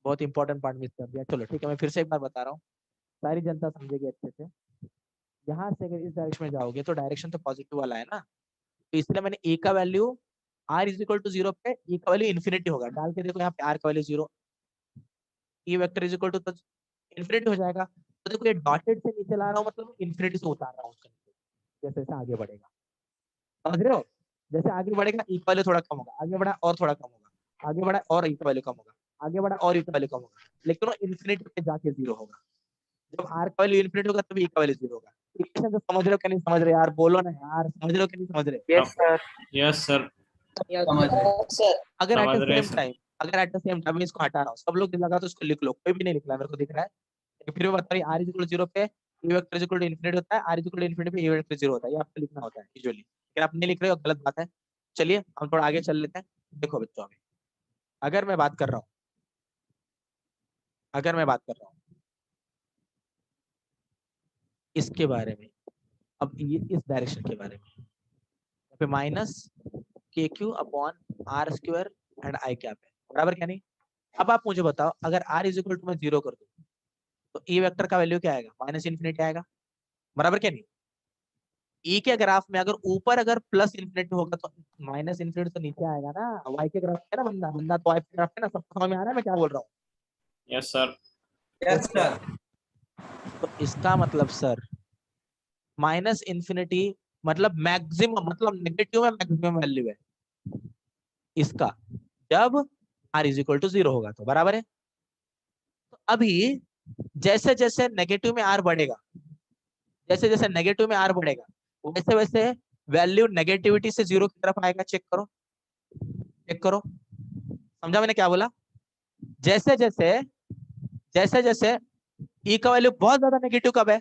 बहुत important part miss कर दिया। चलो ठीक है, मैं फिर से एक बार बता रहा हूँ, सारी जनता समझेगी अच्छे से। यहाँ से अगर इस डायरेक्शन में जाओगे तो डायरेक्शन तो पॉजिटिव वाला है ना, तो इसलिए मैंने ए का value r is equal to 0 पे ई का वैल्यू इन्फिनिटी होगा डाल के देखो, यहाँ पे आर का value 0, E vector is equal to तो इन्फिनिटी हो जाएगा। तो देखो ये डॉटेड से नीचे ला रहा हूँ, मतलब इन्फिनिटी से उतार रहा हूँ उसका, जैसे जैसे आगे बढ़ेगा, समझ रहे हो? जैसे आगे बढ़ेगा ई का वैल्यू थोड़ा कम होगा, आगे बढ़ा और थोड़ा कम होगा, आगे बढ़ा और ई का वैल्यू कम होगा, आगे बढ़ा और ई का वैल्यू कम होगा, लेकिन वो इन्फिनिटी पे जाके 0 होगा। जब आर का वैल्यू इन्फिनिटी होगा तब ई का वैल्यू 0 होगा। इक्वेशन तो समझ रहे हो कि नहीं समझ रहे यार? बोलो ना यार, समझ रहे हो कि नहीं समझ रहे? यस सर, यस सर, समझ रहे सर। अगर एट समझ द रहे सेम सर। टाइम, अगर एट द सेम टाइम इसको हटा रहा हूँ, सब लोग लगा तो इसको लिख लो, कोई भी नहीं लिख रहा है, मेरे को दिख रहा है। लेकिन फिर भी बता रही आर इज इक्वल टू 0 पे E vector is equal to infinity होता है, R is equal to infinity पे ई वेक्टर 0 होता है, ये आपको लिखना होता है यूजुअली, लेकिन आप नहीं लिख रहे हो, गलत बात है। चलिए हम थोड़ा आगे चल लेते हैं। देखो बच्चों, अभी अगर मैं बात कर रहा हूँ, अगर मैं बात कर रहा हूँ इसके बारे में, अब ये इस डायरेक्शन के बारे में, यहाँ पे minus k q upon r square and i cap है, बराबर क्या नहीं? अब आप मुझे बताओ, अगर आर इज इक्वल टू मैं 0 कर दूं तो ई वेक्टर का वैल्यू क्या आएगा? माइनस इन्फिनिटी आएगा, बराबर क्या नहीं? ई के ग्राफ में अगर ऊपर अगर प्लस इन्फिनिटी होगा तो माइनस इन्फिनिटी तो नीचे आएगा ना। वाई के ग्राफ है ना, बंदा बंदा तो वाई के ग्राफ है ना, सबको समझ में आ रहा है मैं क्या बोल रहा हूँ? Yes sir, yes sir. तो इसका मतलब सर माइनस इन्फिनिटी मतलब मैक्सिमम, मतलब नेगेटिव में मैक्सिमम वैल्यू है इसका, जब आर इज इक्वल टू 0 होगा तो, बराबर है? तो अभी जैसे जैसे नेगेटिव में आर बढ़ेगा, जैसे जैसे नेगेटिव में आर बढ़ेगा, वैसे वैसे वैल्यू नेगेटिविटी से 0 की तरफ आएगा। चेक करो, चेक करो, समझा मैंने क्या बोला? जैसे जैसे जैसे जैसे ई का वैल्यू बहुत ज्यादा नेगेटिव कब है,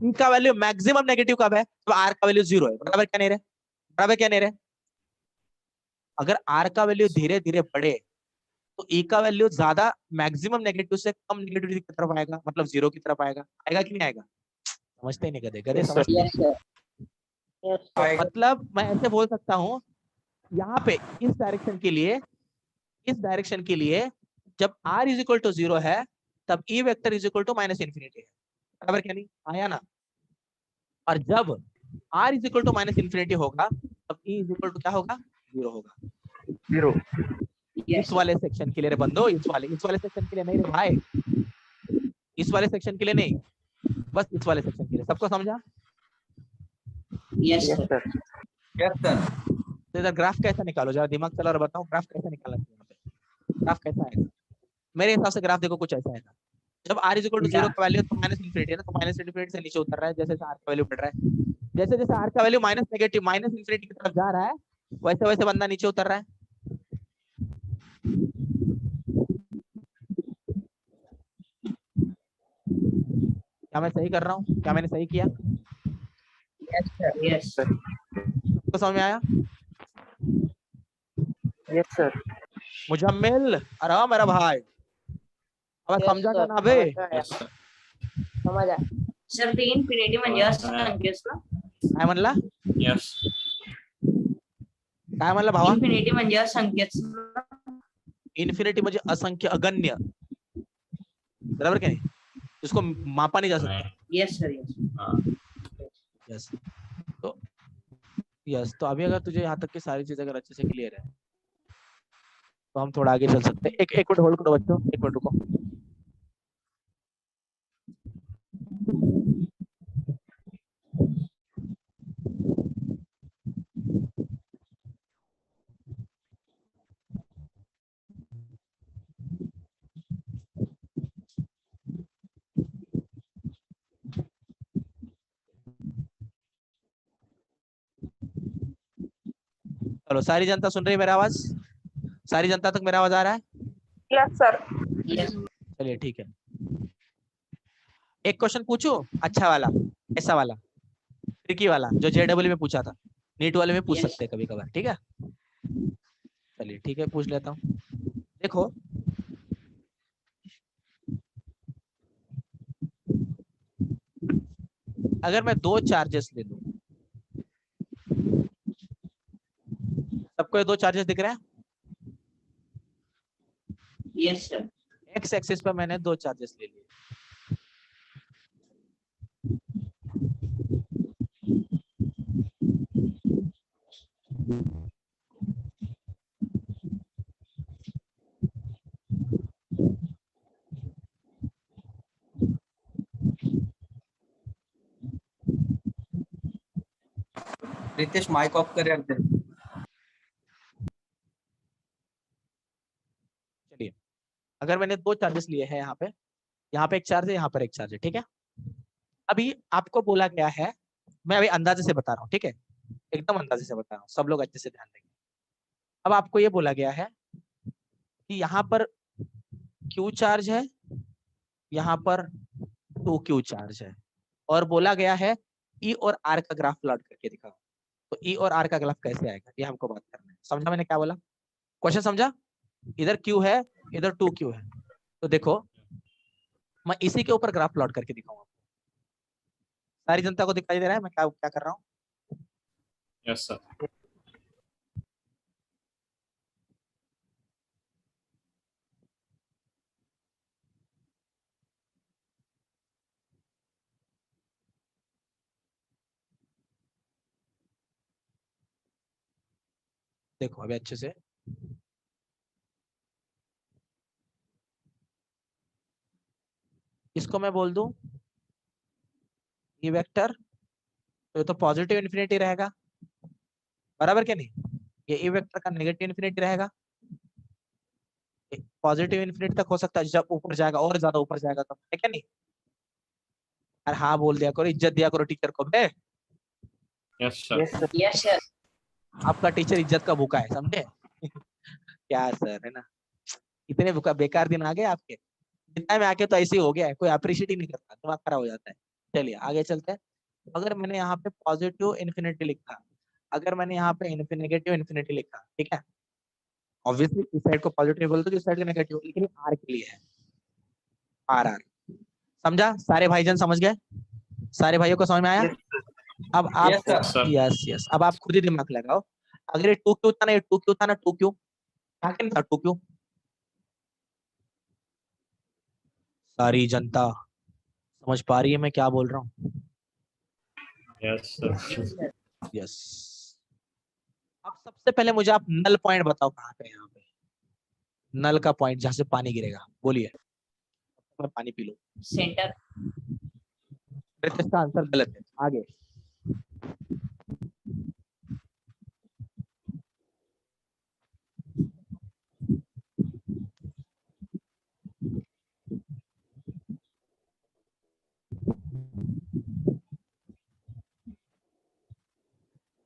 ई का वैल्यू मैक्सिमम नेगेटिव कब है, तो आर का वैल्यू 0 है, बराबर क्या नहीं रहे? बराबर क्या नहीं रहे? अगर आर का वैल्यू धीरे धीरे बढ़े तो ई का वैल्यू ज्यादा मैक्सिमम नेगेटिव से कम नेगेटिविटी की तरफ आएगा, मतलब 0 की तरफ आएगा। आएगा कि नहीं आएगा? समझते ही नहीं, गधे गधे समझते यस सर, यस सर। मतलब मैं ऐसे बोल सकता हूँ, यहाँ पे इस डायरेक्शन के लिए, इस डायरेक्शन के लिए जब r इज इक्वल टू 0 है तब E vector is equal to minus infinity है, बराबर क्या नहीं? आया ना? और जब r is equal to minus infinity होगा तब ई इज इक्वल टू क्या होगा? 0 होगा। 0। इस वाले सेक्शन के लिए रे बंदो, इस वाले सेक्शन के लिए नहीं रे भाई, इस वाले सेक्शन के लिए नहीं, बस इस वाले सेक्शन के लिए। सबको समझा? Yes sir, yes sir. तो इधर ग्राफ कैसा निकालो, जरा दिमाग चला और बताओ ग्राफ कैसा निकालना चाहिए यहाँ पे? ग्राफ कैसा आएगा? मेरे हिसाब से ग्राफ देखो कुछ ऐसा आएगा, जब r इज इक्वल टू 0 का वैल्यू तो माइनस इन्फिनिटी है ना, तो माइनस इन्फिनिटी से नीचे उतर रहा है, जैसे जैसे r का वैल्यू बढ़ रहा है, जैसे जैसे r का value minus negative minus infinity की तरफ जा रहा है, वैसे वैसे बंदा नीचे उतर रहा है। क्या मैं सही कर रहा हूँ? क्या मैंने सही किया? यस सर, यस सर, तो समझ में आया? Yes sir. मुजम्मिल, अरे हाँ मेरा भाई, अब Yes, समझा sir. का ना बे? यस सर, समझ आया सर। ते इन्फिनिटी म्हणजे असं सांगतेस ना? काय म्हणला? यस, काय म्हणला भावा? इन्फिनिटी म्हणजे असं सांगतेस ना? इन्फिनिटी म्हणजे असंख्य, अगण्य, बराबर क्या नहीं? इसको मापा नहीं जा सकता। Yes sir, yes. यस, तो यस, तो अभी अगर तुझे यहाँ तक की सारी चीजें अगर अच्छे से क्लियर है तो हम थोड़ा आगे चल सकते हैं। एक मिनट होल्ड करो बच्चों, एक मिनट रुको। चलो, सारी जनता सुन रही है मेरा आवाज? सारी जनता तक मेरा आवाज आ रहा है? Yes sir, yes. चलिए ठीक है, एक क्वेश्चन पूछूं अच्छा वाला, ऐसा वाला ट्रिकी वाला जो जेडब्ल्यू में पूछा था, नीट वाले में पूछ सकते हैं कभी कभार, ठीक है? चलिए ठीक है, पूछ लेता हूँ। देखो, अगर मैं दो चार्जेस ले लूं, सबको ये दो चार्जेस दिख रहे हैं? Yes sir. एक्स एक्सिस पे मैंने 2 चार्जेस ले लिए। रितेश माइक ऑफ कर यार। चलिए, अगर मैंने 2 चार्जेस लिए हैं यहाँ पे एक चार्ज है, यहाँ पर एक चार्ज है, ठीक है। अभी आपको बोला गया है, मैं अभी अंदाजे से बता रहा हूँ, ठीक है, एकदम अंदाजे से बता रहा हूँ, सब लोग अच्छे से ध्यान देंगे। अब आपको ये बोला गया है कि यहाँ पर Q चार्ज है, यहाँ पर 2Q चार्ज है, और बोला गया है E और R का ग्राफ प्लॉट करके दिखाओ। तो E और R का ग्राफ कैसे आएगा, ये हमको बात करना है। समझा मैंने क्या बोला? क्वेश्चन समझा? इधर Q है, इधर 2Q है, तो देखो मैं इसी के ऊपर ग्राफ प्लॉट करके दिखाऊंगा। सारी जनता को दिखाई दे रहा है मैं क्या क्या कर रहा हूँ? Yes, sir. देखो अभी अच्छे से, इसको मैं बोल दूं ये वेक्टर, तो ये तो पॉजिटिव इन्फिनिटी रहेगा, बराबर क्या नहीं? ये ई वेक्टर का नेगेटिव इन्फिनिटी रहेगा, पॉजिटिव इन्फिनिटी तक हो सकता है, जब ऊपर जाएगा और ज्यादा ऊपर जाएगा तो, है क्या नहीं? अरे हाँ बोल दिया करो, इज्जत दिया करो टीचर को बे। Yes, sir. Yes sir. आपका टीचर इज्जत का भूखा है, समझे? क्या सर, है ना? इतने भूखा बेकार दिन आ गए आपके, जितना में आके तो ऐसे ही हो गया है, कोई अप्रिशिएट ही नहीं करता, दिमाग खराब हो जाता है। चलिए आगे चलते हैं। अगर मैंने यहाँ पे पॉजिटिव इन्फिनिटी लिखा, अगर मैंने यहाँ पे नेगेटिव इन्फिनिटी लिखा, ठीक है, ऑब्वियसली इस साइड को पॉजिटिव बोलते तो इस साइड को नेगेटिव, लेकिन आर के लिए है, आर आर। समझा? सारे भाईजान समझ गए? सारे भाइयों को समझ में आया? अब आप Yes, sir. Sir. Yes yes, अब आप खुद ही दिमाग लगाओ। अगर ये 2Q था ना, ये 2Q था ना, 2Q क्या था? 2Q। सारी जनता समझ पा रही है मैं क्या बोल रहा हूँ? Yes, sir. यस। अब सबसे पहले मुझे आप नल पॉइंट बताओ, कहाँ पे है? यहाँ पे नल का पॉइंट जहाँ से पानी गिरेगा, बोलिए। मैं पानी पी लूं। सेंटर। इसका आंसर गलत है, आगे।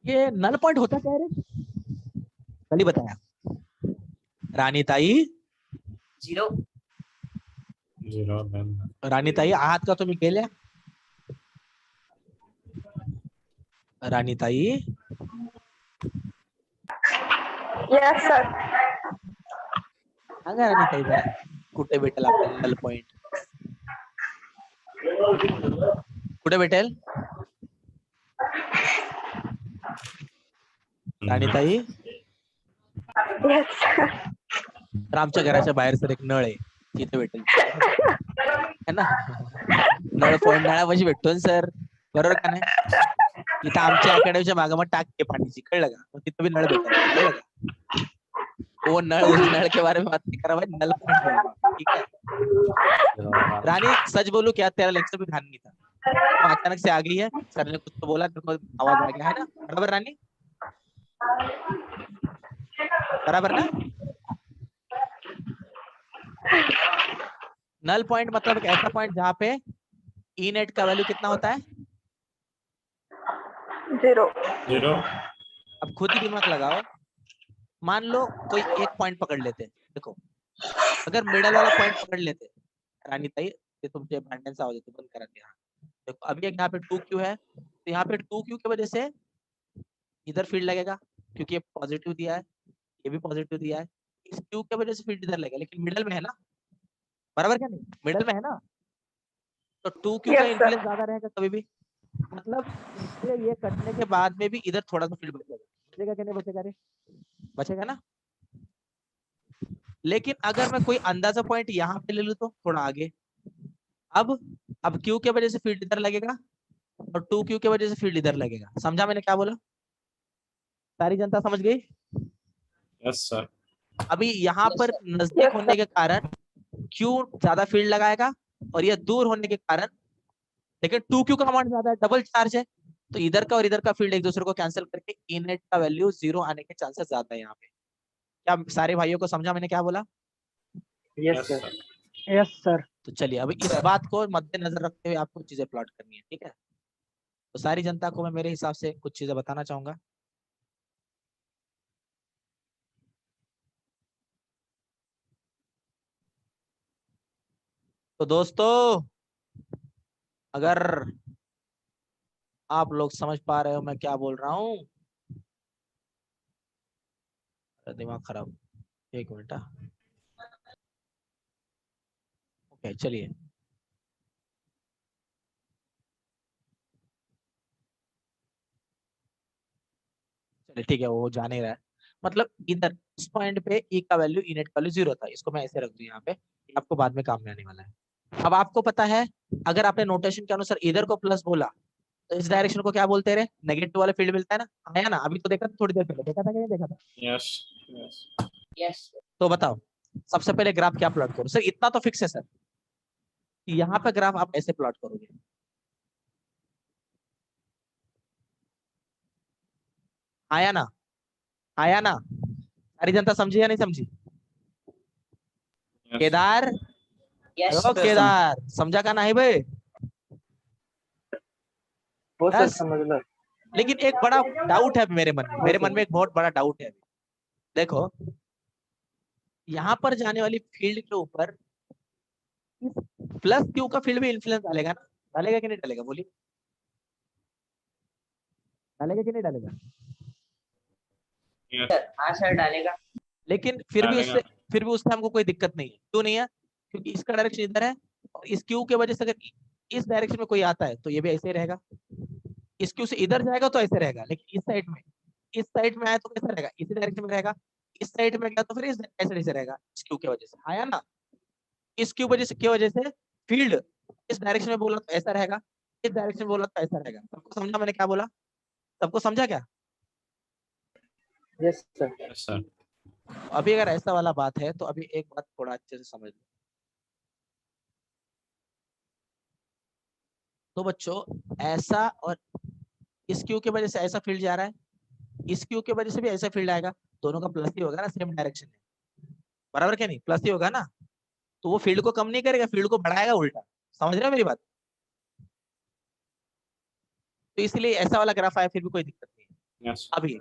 ये नल पॉइंट होता क्या है रे? कल ही बताया रानी ताई। 0। 0 then. रानी ताई हाथ का तुम्ही केल्या? रानी ताई यस सर. सांगा राणी ताई जरा कुठे भेटेल आपल्याला नल पॉइंट? कुठे भेटेल राणी ताई? Yes sir. तर आमच्या घराच्या बाहेर सर एक नळ आहे, तिथे भेटेल है ना? नळ पॉइंट नळापाशी भेटतो ना सर, बरोबर का नाही? इथं आमच्या अकॅडमीच्या मागे मग टाकी पाणीची, कळलं का? मग तिथं भी नळ भेटेल, कळलं का? वो नळ, उस नळ के बारे में बात नहीं कर रहा भाई, नल पॉइंट बोल रहा हूं, ठीक है? रानी सच बोलूं क्या, तेरा लेक्चर भी ध्यान नहीं था, तो अचानक से आ गई है, सर ने कुछ तो बोला, तेरे को आवाज आ गया है ना, बराबर रानी? बराबर ना? नल पॉइंट मतलब एक ऐसा पॉइंट जहाँ पे ई नेट का वैल्यू कितना होता है? 0. 0. अब खुद ही दिमाग लगाओ, मान लो कोई एक पॉइंट पकड़ लेते, देखो अगर मिडल वाला पॉइंट पकड़ लेते, रानी ताई ते तुमचे भांडण्याचा आवाज येतो, बंद करा ते। देखो अभी एक यहाँ पे 2Q है, तो यहाँ पे 2Q की वजह से इधर फील्ड लगेगा, क्योंकि ये पॉजिटिव दिया है, ये भी पॉजिटिव दिया है, इस Q की वजह से फील्ड इधर लगेगा, लेकिन मिडल में है ना, बराबर क्या नहीं? मिडल में है ना, तो 2Q का Yes, sir. इन्फ्लुएंस ज्यादा रहेगा कभी भी, मतलब इससे ये कटने के बाद में भी इधर थोड़ा सा फील्ड बचेगा, बचेगा कि नहीं बचेगा रे? बचेगा ना? लेकिन अगर मैं कोई अंदाजा पॉइंट यहाँ पे ले लूं तो थोड़ा आगे, अब क्यू के वजह से फील्ड इधर लगेगा और 2Q के वजह से फील्ड इधर लगेगा। समझा मैंने क्या बोला? सारी जनता समझ गई? Yes, sir. अभी यहाँ Yes, पर sir. नजदीक Yes, होने के कारण Q ज्यादा फील्ड लगाएगा और ये दूर होने के कारण, लेकिन 2Q का अमाउंट ज्यादा है, डबल चार्ज है, तो इधर का और इधर का फील्ड एक दूसरे को कैंसिल करके ई नेट का वैल्यू 0 आने के चांसेस ज्यादा है यहाँ पे। क्या सारे भाइयों को समझा मैंने क्या बोला? Yes, sir. Yes sir. तो चलिए अभी इस बात को मद्देनजर रखते हुए आपको चीजें प्लॉट करनी है, ठीक है? तो सारी जनता को मैं मेरे हिसाब से कुछ चीजें बताना चाहूंगा। तो दोस्तों, अगर आप लोग समझ पा रहे हो मैं क्या बोल रहा हूँ, दिमाग खराब, एक मिनट। ओके चलिए, चलिए ठीक है, वो जान ही रहा है। मतलब इधर इस पॉइंट पे ई का वैल्यू, ई नेट का वैल्यू 0 था, इसको मैं ऐसे रख दूं यहाँ पे, आपको बाद में काम में आने वाला है। अब आपको पता है, अगर आपने नोटेशन के अनुसार इधर को प्लस बोला तो इस डायरेक्शन को क्या बोलते रहे? नेगेटिव वाला फील्ड मिलता है ना, आया ना? अभी तो देखा था, थोड़ी देर पहले देखा था कि नहीं देखा था? Yes. Yes. Yes, sir. तो बताओ, सबसे पहले ग्राफ क्या प्लॉट करो? सर इतना तो फिक्स है सर, यहाँ पे ग्राफ आप ऐसे प्लॉट करोगे, आया ना? आया ना? सारी जनता समझी या नहीं समझी? Yes. Kedar, Yes, hello sir. Kedar, समझा का नहीं भाई? वो सर Yes. समझ लो। लेकिन एक बड़ा डाउट है मेरे मन में, मेरे मन में एक बहुत बड़ा डाउट है। देखो, यहाँ पर जाने वाली फील्ड के ऊपर प्लस क्यू का फील्ड भी इन्फ्लुएंस डालेगा ना? डालेगा कि नहीं डालेगा? बोलिए, डालेगा कि नहीं डालेगा? Yes. Sir. हाँ सर डालेगा। लेकिन फिर भी डालेगा। उससे हमको कोई दिक्कत नहीं है। क्यों नहीं है? क्योंकि इसका डायरेक्शन इधर है और इस क्यू के वजह से अगर इस डायरेक्शन में कोई आता है तो ये भी ऐसे ही रहेगा। इस क्यू से इधर जाएगा तो ऐसे रहेगा, लेकिन इस साइड में आया तो कैसा रहेगा? इसी डायरेक्शन में रहेगा। इस साइड में गया तो फिर इस ऐसे ऐसे रहेगा, इस क्यू की वजह से। आया ना? इस क्यू वजह से की वजह से फील्ड इस डायरेक्शन में बोला तो ऐसा रहेगा, इस डायरेक्शन में बोला तो ऐसा रहेगा। सबको समझा मैंने क्या बोला? सबको समझा क्या? Yes sir. Yes, sir. अभी अगर ऐसा वाला बात है तो अभी एक बात थोड़ा अच्छे से समझ लो। तो बच्चों, ऐसा और इस क्यू की वजह से ऐसा फील्ड जा रहा है, इस क्यू की वजह से भी ऐसा फील्ड आएगा, दोनों का प्लस ही होगा ना, सेम डायरेक्शन में, बराबर क्या नहीं? प्लस ही होगा ना, तो वो फील्ड को कम नहीं करेगा, फील्ड को बढ़ाएगा उल्टा। समझ रहे हो मेरी बात? तो इसलिए ऐसा वाला ग्राफ आया फिर भी कोई दिक्कत नहीं है। Yes. अभी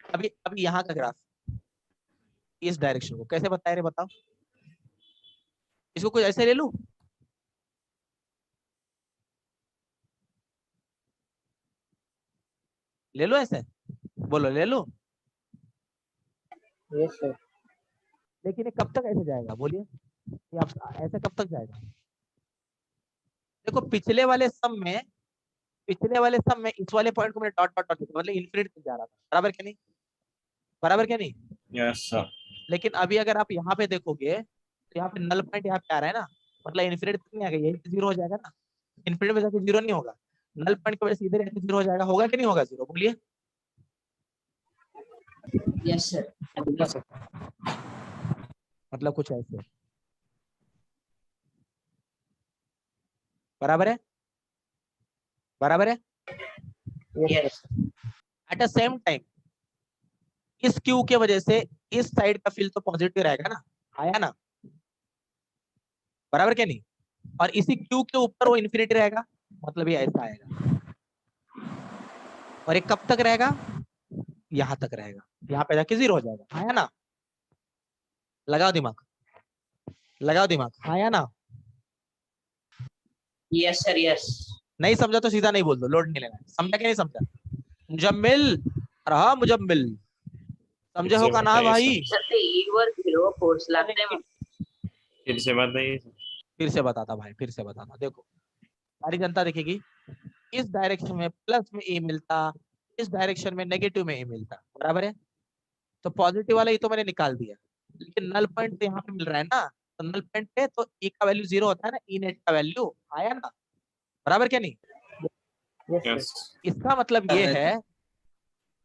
अभी अभी यहाँ का ग्राफ इस डायरेक्शन को कैसे बताए रे? बताओ, इसको कुछ ऐसे ले लूं? ले लो ऐसे? बोलो, ले लो? Yes sir. लेकिन ये कब तक ऐसे जाएगा? बोलिए, ये आप ऐसे कब तक जाएगा? देखो, पिछले वाले सम में इस वाले पॉइंट को मैंने डॉट डॉट डॉट लिखा, मतलब इन्फिनिटी तक जा रहा था, बराबर क्या नहीं? बराबर क्या नहीं? Yes, sir. लेकिन अभी अगर आप यहाँ पे देखोगे तो यहाँ पे नल पॉइंट यहाँ पे आ रहा है ना, मतलब इन्फिनिटी तक नहीं आएगा, यही 0 हो जाएगा ना। इन्फिनिटी में जाके 0 नहीं होगा, नल पॉइंट की वजह से इधर 0 हो जाएगा। होगा कि नहीं होगा 0? बोलिए। Yes, sir. मतलब कुछ ऐसे, बराबर है? बराबर है? Yes. At the same time इस क्यू के वजह से इस साइड का फील्ड तो पॉजिटिव रहेगा ना, आया ना? बराबर क्या नहीं? और इसी क्यू के ऊपर वो इन्फिनिटी रहेगा, मतलब ये ऐसा आएगा। और ये कब तक रहेगा? यहां तक रहेगा, यहाँ पे जाके 0 हो जाएगा। आया ना? लगाओ दिमाग, लगाओ दिमाग, आया ना? Yes, sir. Yes. नहीं समझा तो सीधा नहीं बोल दो, लोड नहीं लेना। समझा कि नहीं समझा? मुजम्मिल, रहा मुजम्मिल, समझे हो का ना भाई? Sir, ते ईडवर 0 फोर्स लागते मग. फिर से बताइए। फिर से बताता भाई, फिर से बताता। देखो, सारी जनता देखेगी, इस डायरेक्शन में प्लस में ए मिलता, इस डायरेक्शन में नेगेटिव में ए मिलता, बराबर है? तो पॉजिटिव वाला ये तो मैंने निकाल दिया, लेकिन नल पॉइंट तो यहाँ पे मिल रहा है ना, तो नल पॉइंट पे तो ई का वैल्यू 0 होता है ना, ई नेट का वैल्यू आया ना, बराबर क्या नहीं? Yes, sir. Yes. इसका मतलब ये है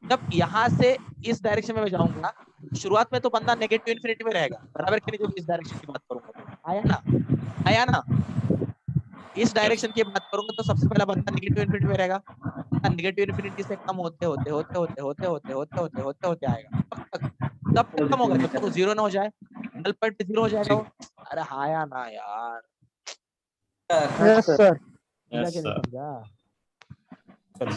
जब यहाँ से इस डायरेक्शन में मैं जाऊंगा, शुरुआत में तो बंदा नेगेटिव इन्फिनिटी में रहेगा, बराबर क्या नहीं? जब इस डायरेक्शन की बात करूंगा तो आया ना, आया ना। इस डायरेक्शन की बात करूंगा तो सबसे पहला बंदा नेगेटिव इन्फिनिटी में रहेगा, नेगेटिव इन्फिनिटी से कम होते होते होते होते होते होते होते होते होते होते आएगा, कब तक कम होगा? जब तक वो 0 ना हो जाए, नल पॉइंट पे 0 हो जाएगा वो। अरे हाँ या ना यार, Yes, sir. समझा Yes, कि नहीं sir. समझा? चलो,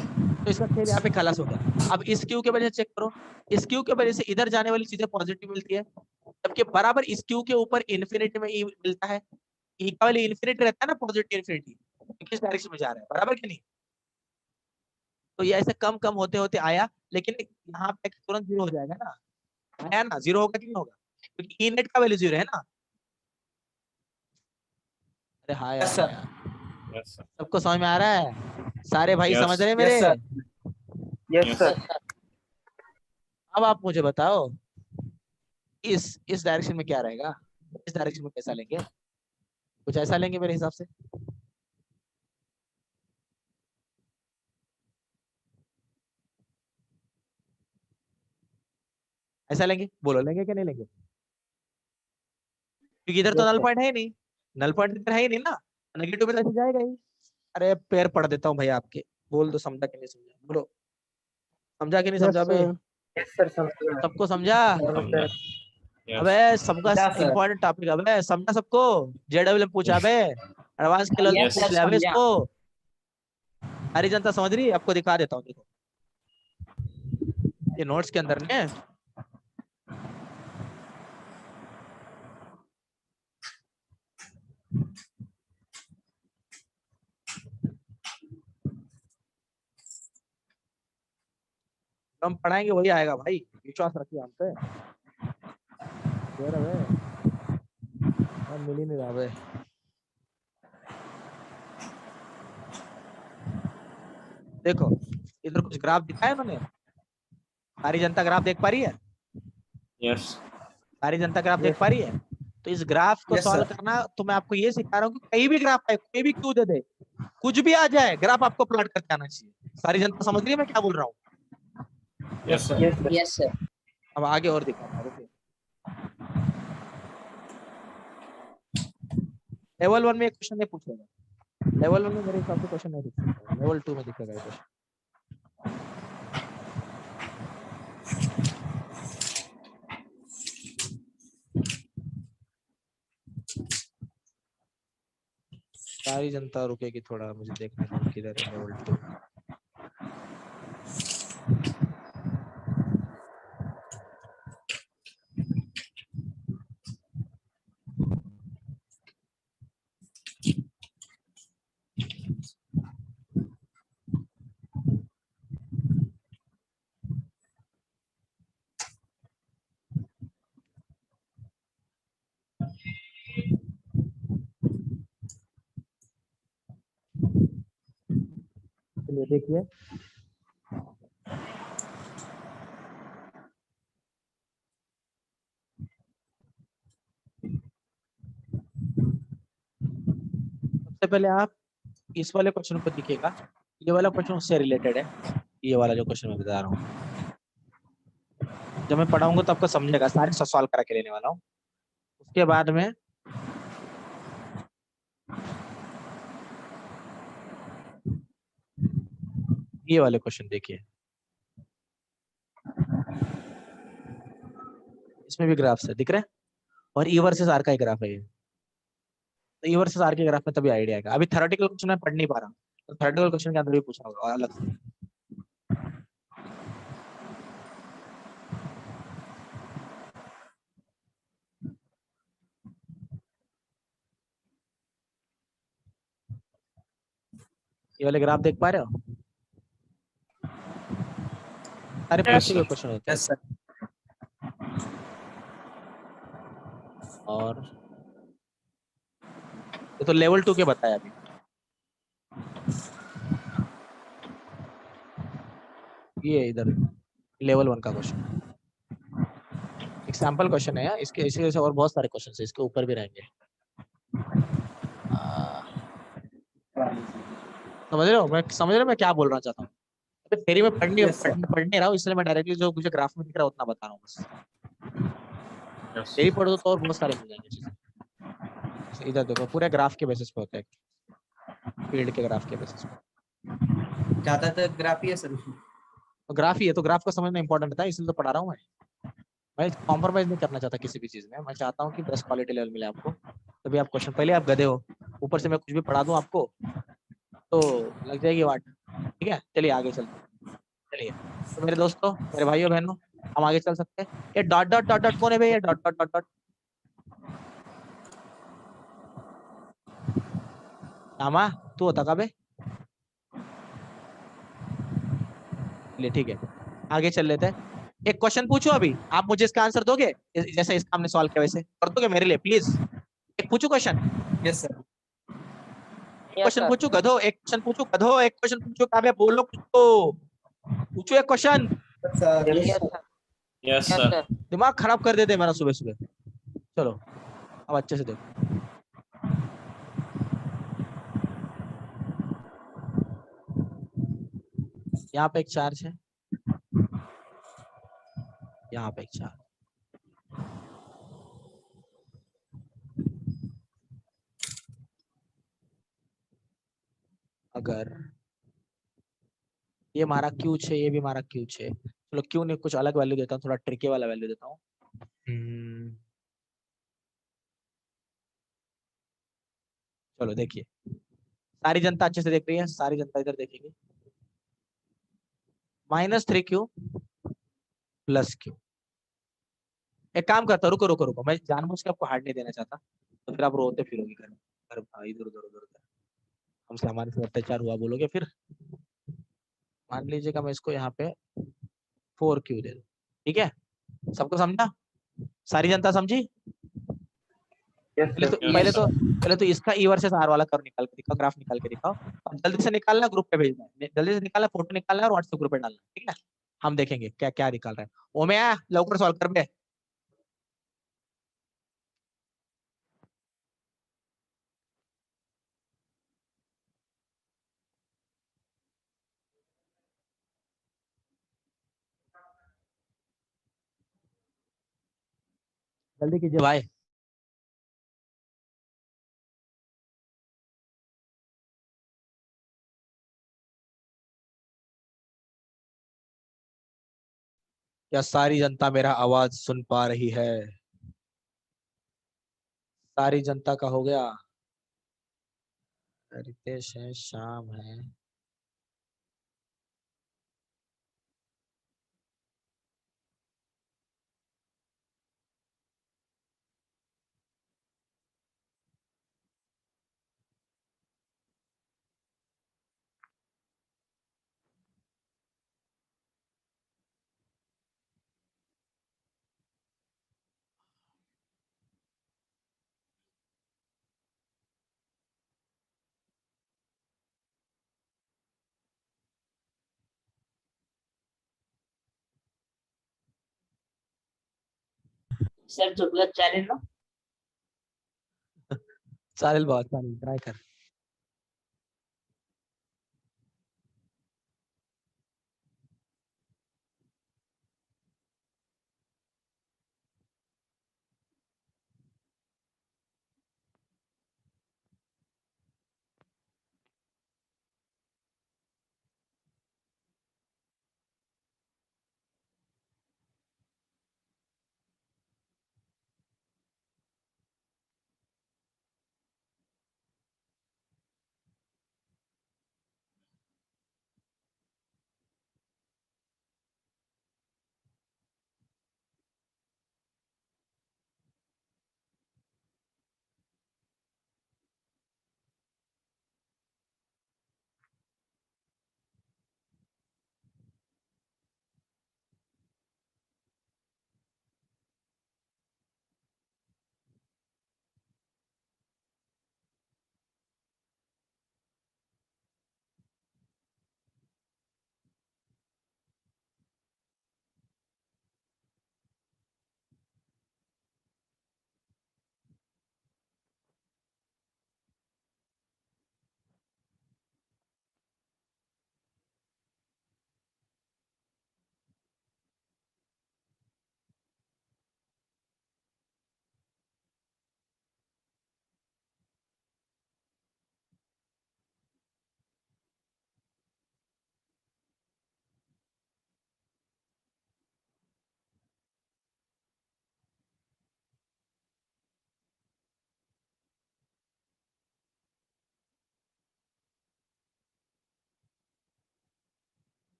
तो इसका खेल यहाँ पे खलास हो गया। अब इस क्यू के वजह से चेक करो, इस क्यू के वजह से इधर जाने वाली चीजें पॉजिटिव मिलती है, जबकि बराबर इस क्यू के ऊपर इन्फिनिटी में ई मिलता है, ई का वैल्यू इन्फिनिटी रहता है ना, पॉजिटिव इन्फिनिटी, किस डायरेक्शन में जा रहा है, बराबर कि नहीं? तो ये ऐसे कम कम होते होते आया, लेकिन यहाँ पे तुरंत 0 हो जाएगा ना, आया ना, 0 होगा कि नहीं होगा? क्योंकि ई नेट का वैल्यू 0 है ना। अरे हाँ यार, Yes, हाँ sir. यार, Yes, sir. सबको समझ में आ रहा है? सारे भाई Yes. समझ रहे हैं Yes, मेरे? sir. Yes, Yes. sir. अब आप मुझे बताओ, इस डायरेक्शन में क्या रहेगा, इस डायरेक्शन में कैसा लेंगे? कुछ ऐसा लेंगे मेरे हिसाब से। ऐसा लेंगे, बोलो लेंगे कि नहीं लेंगे? क्योंकि इधर तो Yes, नल sir. पॉइंट है ही नहीं, नल पॉइंट इधर है ही नहीं ना, नेगेटिव में तो ऐसे जाएगा ही। अरे पैर पढ़ देता हूँ भाई आपके, बोल दो समझा कि नहीं समझा, बोलो समझा कि नहीं Yes, समझा बे? sir. Yes, sir. Samsung. सबको समझा? समझा. Yes. अबे सबका समझा सर। इंपॉर्टेंट टॉपिक, अबे समझा सबको? जेडब्ल्यू पूछा बे, एडवांस के लेवल Yes, पूछ sir, लिया अबे समझा। इसको। सारी जनता समझ रही है? आपको दिखा देता हूँ, देखो ये नोट्स के अंदर ने हम पढ़ाएंगे वही आएगा भाई, विश्वास रखिए हम पे। देर है बे, अब मिल ही नहीं रहा बे। देखो इधर कुछ ग्राफ दिखाया उन्होंने, सारी जनता ग्राफ देख पा रही है? Yes. सारी जनता ग्राफ देख पा रही है? तो इस ग्राफ को Yes, सॉल्व sir. करना तो मैं आपको ये सिखा रहा हूँ कि कहीं भी ग्राफ आए, कोई भी क्यू दे दे, कुछ भी आ जाए, ग्राफ आपको प्लॉट करके आना चाहिए। सारी जनता समझ रही है मैं क्या बोल रहा हूँ? Yes, sir. Yes, sir. Yes, sir. अब आगे और दिखाता हूँ, रुकिए। लेवल 1 में एक क्वेश्चन नहीं पूछेगा, लेवल 1 में मेरे हिसाब से क्वेश्चन नहीं दिख सकता, लेवल 2 में दिखेगा ये क्वेश्चन। सारी जनता रुकेगी थोड़ा, मुझे देखने दो किधर है लेवल 2। चलिए देखिए, सबसे पहले आप इस वाले क्वेश्चन को देखिएगा, ये वाला क्वेश्चन उससे रिलेटेड है, ये वाला जो क्वेश्चन मैं बता रहा हूँ। जब मैं पढ़ाऊंगा तो आपको समझेगा, सारे सवाल करा के लेने वाला हूँ। उसके बाद में ये वाले क्वेश्चन देखिए, इसमें भी ग्राफ्स है दिख रहे हैं, और ई वर्सेस आर का ही ग्राफ है ये। तो ई वर्सेस आर के ग्राफ में तभी आइडिया आएगा। अभी थ्योरेटिकल क्वेश्चन मैं पढ़ नहीं पा रहा हूँ, तो थ्योरेटिकल क्वेश्चन के अंदर भी पूछा होगा अलग से। ये वाले ग्राफ देख पा रहे हो? सारे Yes, प्रैक्टिकल sir. क्वेश्चन होते हैं। Yes, sir. और ये तो लेवल 2 के बताया अभी। ये इधर लेवल 1 का क्वेश्चन, एग्जाम्पल क्वेश्चन है यार, इसके इसी वजह से और बहुत सारे क्वेश्चन है इसके ऊपर भी रहेंगे। समझ रहे हो मैं क्या बोल रहा चाहता हूँ? अबे थ्योरी में Yes, sir. पढ़ नहीं रहा हूँ, इसलिए मैं डायरेक्टली जो मुझे ग्राफ में दिख रहा है उतना बता रहा हूँ बस। Yes. थ्योरी पढ़ो तो और बहुत सारे मिल जाएंगे चीजें। इधर देखो पूरे ग्राफ के बेसिस पे होता है, फील्ड के ग्राफ के बेसिस पे। ज्यादातर ग्राफ ही है सर। तो ग्राफ ही है, तो ग्राफ को समझना इंपॉर्टेंट था, इसलिए तो पढ़ा रहा हूँ मैं कॉम्प्रोमाइज नहीं करना चाहता किसी भी चीज में। मैं चाहता हूँ कि बेस्ट क्वालिटी लेवल मिले आपको, तभी आप क्वेश्चन, पहले आप गधे हो, ऊपर से मैं कुछ भी पढ़ा दूं आपको तो लग जाएगी वाट। ठीक है, चलिए आगे चलते हैं। चलिए तो मेरे दोस्तों, मेरे भाइयों बहनों, हम आगे चल सकते हैं। ये डॉट डॉट डॉट डॉट कौन है भैया? डॉट डॉट डॉट डॉट नामा तू होता का बे? चलिए ठीक है, आगे चल लेते हैं। एक क्वेश्चन पूछो अभी, आप मुझे इसका आंसर दोगे जैसे इसका हमने सॉल्व किया वैसे कर दोगे मेरे लिए प्लीज? एक पूछो क्वेश्चन, यस सर। क्वेश्चन पूछो गधो, एक क्वेश्चन पूछो गधो, एक क्वेश्चन पूछो काबे, बोलो कुछ तो पूछो एक क्वेश्चन। Sir Yes, sir. दिमाग खराब कर देते मेरा सुबह सुबह। चलो अब अच्छे से देखो, यहाँ पे एक चार्ज है, यहाँ पे एक चार्ज, अगर ये हमारा क्यू है, ये भी हमारा क्यू है, चलो क्यू ने कुछ अलग वैल्यू देता हूँ, थोड़ा ट्रिकी वाला वैल्यू देता हूँ। चलो देखिए, सारी जनता अच्छे से देख रही है, सारी जनता इधर देखेगी। -3q + q। एक काम करता, रुको रुको रुको, मैं जानबूझ के आपको हार्ड नहीं देना चाहता, तो फिर आप रोते फिरोगे घर में, इधर उधर उधर उधर, हमसे हमारे से अत्याचार हुआ बोलोगे फिर। मान लीजिएगा मैं इसको यहाँ पे 4q दे दूं, ठीक है? सबको समझा? सारी जनता समझी? Yes, पहले sir. तो Yes, पहले sir. तो पहले तो इसका ई वर्सेस आर वाला कर्व निकाल के दिखाओ, ग्राफ निकाल के दिखाओ, और जल्दी से निकालना, ग्रुप पे भेजना है, जल्दी से निकालना, फोटो निकालना और व्हाट्सएप ग्रुप पे डालना, ठीक है? हम देखेंगे क्या क्या निकाल रहे हैं। ओमया लवकर सॉल्व कर बे। जल्दी कीजिए भाई। क्या सारी जनता मेरा आवाज सुन पा रही है? सारी जनता का हो गया? रितेश है, श्याम है, सर चुटकुला चैलेंज लो। चालेल बहुत, चालेल ट्राय कर।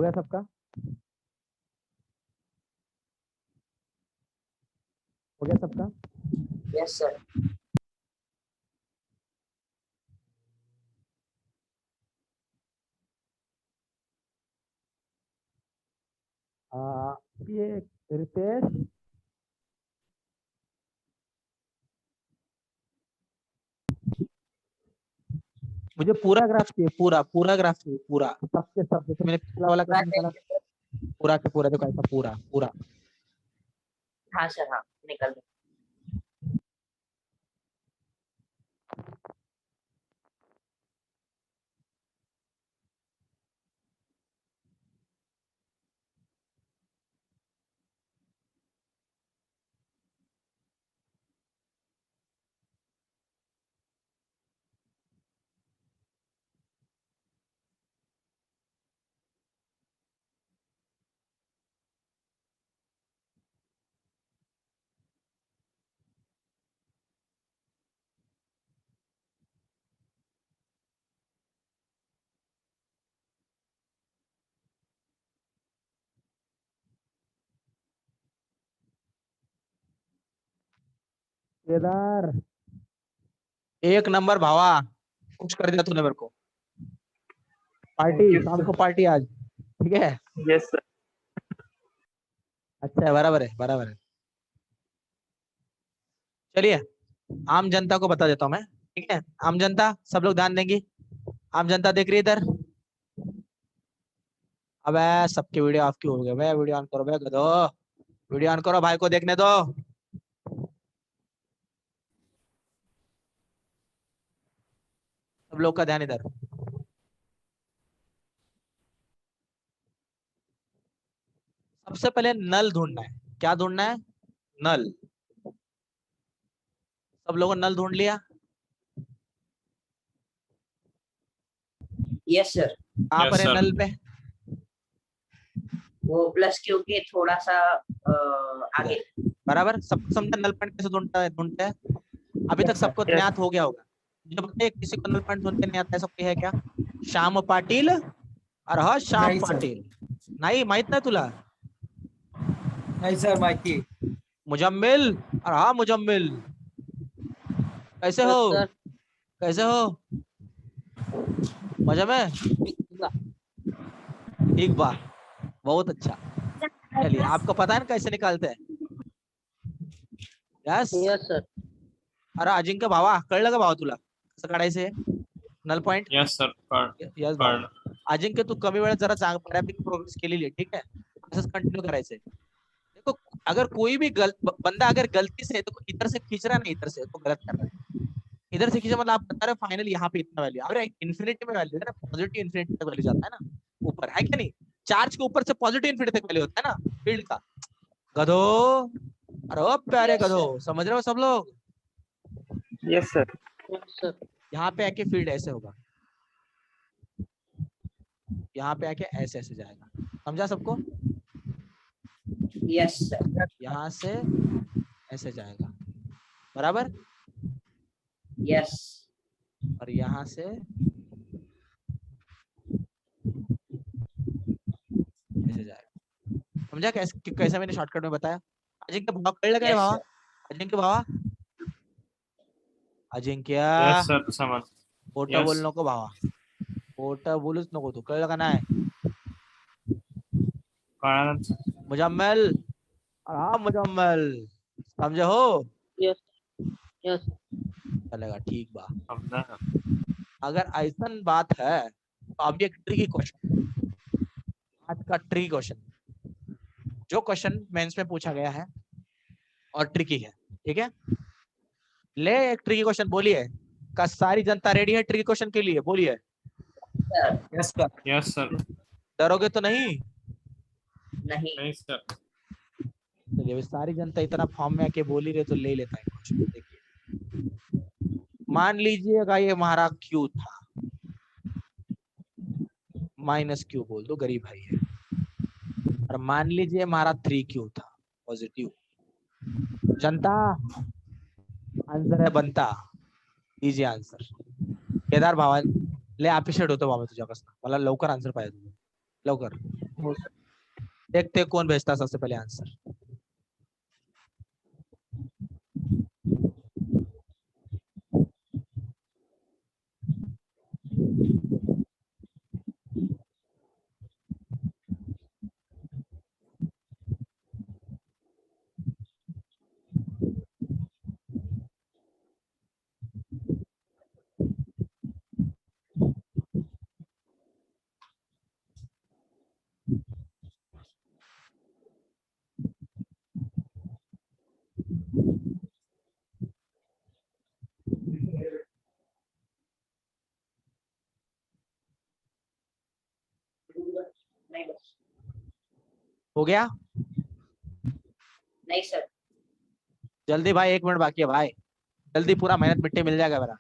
हो गया सबका? हो गया सबका? Yes, sir. ये रितेश, मुझे पूरा ग्राफ चाहिए, पूरा पूरा ग्राफ चाहिए, पूरा सबके सब। जैसे मैंने पिछला वाला कैसे निकाला, पूरा के पूरा देखो ऐसा पूरा पूरा। हाँ सर, हाँ निकल गया। केदार, एक नंबर भावा, कुछ कर दिया तूने मेरे को। पार्टी शाम को, पार्टी आज, ठीक है? Yes, sir. अच्छा है, बराबर है, बराबर है। चलिए आम जनता को बता देता हूँ मैं, ठीक है? आम जनता, सब लोग ध्यान देंगे। आम जनता देख रही है इधर? अब सबके वीडियो ऑफ क्यों हो गए? भाई वीडियो ऑन करो भाई, गधो वीडियो ऑन करो, भाई को देखने दो। सब लोग का ध्यान इधर। सबसे पहले नल ढूंढना है। क्या ढूंढना है? नल। सब लोगों ने नल ढूंढ लिया? Yes, sir. कहाँ Yes, पर है sir. नल पे? वो प्लस क्यू के थोड़ा सा आगे। बराबर। सब समझा नल पॉइंट कैसे ढूंढते हैं? अभी तक सबको Yes. ज्ञात हो गया होगा। जो बताइए, किसी को नल पॉइंट ढूंढते नहीं आता, ऐसा कोई है क्या? श्याम पाटील, अरे हाँ श्याम नहीं, sir. पाटील, नहीं माहित नाही तुला? नहीं सर, माहिती आहे. मुजम्मिल, अरे हाँ मुजम्मिल, कैसे हो? कैसे हो? मजा में? ठीक बा, बहुत अच्छा। चलिए, आपको पता है ना कैसे निकालते हैं? Yes Yes, sir. अरे अजिंक्य भावा, कळलं का भावा तुला कसं काढायचंय null point? Yes, sir. Yes भावा. अजिंक्य, तू कमी वेळात जरा बऱ्यापैकी प्रोग्रेस केलेली आहे, ठीक है? असंच कंटिन्यू करायचंय. देखो, अगर कोई भी बंदा अगर गलती से तो इधर से खींच रहा है ना, इधर से तो गलत कर रहा है. इधर से खींचा मतलब आप बता रहे हो फाइनल यहाँ पे इतना वैल्यू, अरे इन्फिनिटी में वैल्यू है ना, पॉजिटिव इन्फिनिटी तक वैल्यू जाता है ना ऊपर, है क्या नहीं? चार्ज के ऊपर से पॉजिटिव इन्फिनिटी तक वैल्यू होता है ना फील्ड का. गधो, अरे ओ प्यारे Yes, गधो, sir. समझ रहे हो सब लोग? Yes, sir. यहाँ पे आके फील्ड ऐसे होगा, यहाँ पे आके ऐसे ऐसे जाएगा. समझा सबको? Yes, sir. यहाँ से ऐसे जाएगा, बराबर? Yes. और यहाँ से ऐसे जाएगा. समझा कैसे मैंने शॉर्टकट में बताया? अजिंक्य भावा, कळलं का रे Yes, भावा? sir. अजिंक्य भावा, अजिंक्य Yes, sir. समज. खोटं Yes. बोल नको भावा, खोटं बोलूच नको तू, कळलं का नाही? कळालं. मुजम्मल, हाँ मुजम्मल, समझे हो? Yes. Yes. चलेगा, ठीक बा. समजा. अगर ऐसा बात है तो अभी एक ट्रिकी क्वेश्चन, आज का ट्रिकी क्वेश्चन, जो क्वेश्चन मेंस में पूछा गया है और ट्रिकी है, ठीक है? ले एक ट्रिकी क्वेश्चन, बोलिए. का सारी जनता रेडी है ट्रिकी क्वेश्चन के लिए? बोलिए. Sir. Yes, sir. Yes, sir. डरोगे तो नहीं? नहीं. नहीं sir. चलिए, सारी जनता इतना फॉर्म में आके बोल ही रहे तो ले लेता है क्वेश्चन. देखिए, मान लीजिएगा ये हमारा क्यू था, माइनस क्यू बोल दो, गरीब भाई है. और मान लीजिए हमारा 3Q था, पॉजिटिव. जनता, आंसर है बनता. Easy answer. केदार भावा, ले अप्रिशिएट होतो बाबा तुझ्यापासून, मला लवकर आन्सर पाहिजे, लवकर. हो सर। देखते हैं कौन भेजता है सबसे पहले आंसर। नहीं हो गया? नहीं सर। जल्दी भाई, 1 मिनट बाकी है भाई, जल्दी, पूरा मेहनत मिट्टी मिल जाएगा मेरा।